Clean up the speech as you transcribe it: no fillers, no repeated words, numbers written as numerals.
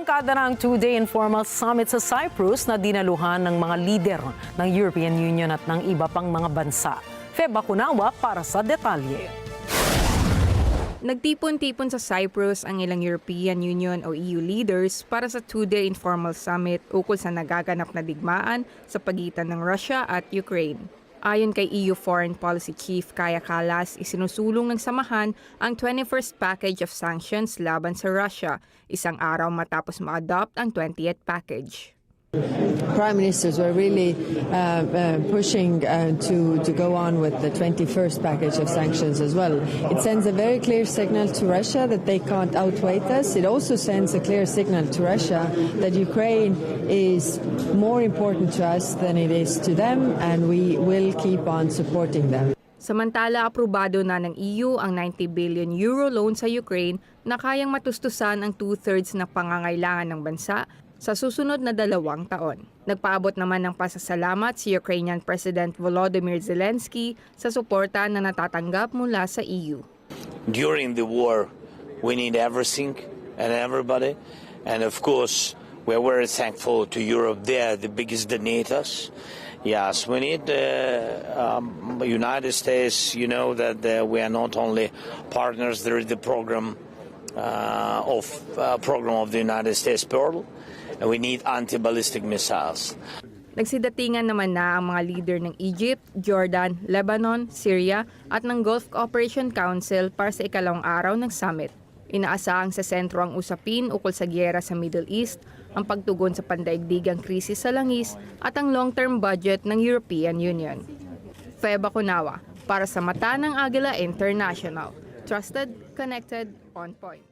Arangkada na ang two-day informal summit sa Cyprus na dinaluhan ng mga lider ng European Union at ng iba pang mga bansa. Feba Cunawa para sa detalye. Nagtipon-tipon sa Cyprus ang ilang European Union o EU leaders para sa two-day informal summit ukol sa nagaganap na digmaan sa pagitan ng Russia at Ukraine. Ayon kay EU Foreign Policy Chief Kaja Kallas, isinusulong ng samahan ang 21st package of sanctions laban sa Russia, isang araw matapos ma-adopt ang 20th package. Prime ministers were really pushing to go on with the 21st package of sanctions as well. It sends a very clear signal to Russia that they can't outweigh us. It also sends a clear signal to Russia that Ukraine is more important to us than it is to them, and we will keep on supporting them. Samantala, aprobado na ng EU ang 90 billion euro loan sa Ukraine na kayang matustusan ang 2/3 na pangangailangan ng bansa sa susunod na 2 taon. Nagpaabot naman ng pasasalamat si Ukrainian President Volodymyr Zelensky sa suporta na natatanggap mula sa EU. During the war, we need everything and everybody. And of course, we're very thankful to Europe. They are the biggest donators. Yes, we need United States. You know that we are not only partners. There is the program of the United States Pearl. And we need anti-ballistic missiles. Nagsidatingan naman na ang mga leader ng Egypt, Jordan, Lebanon, Syria at ng Gulf Cooperation Council para sa ikalawang araw ng summit. Inaasahang sa sentro ang usapin ukol sa giyera sa Middle East, ang pagtugon sa pandaigdigang krisis sa langis at ang long-term budget ng European Union. Feba Cunawa para sa Mata ng Agila International. Trusted, connected, on point.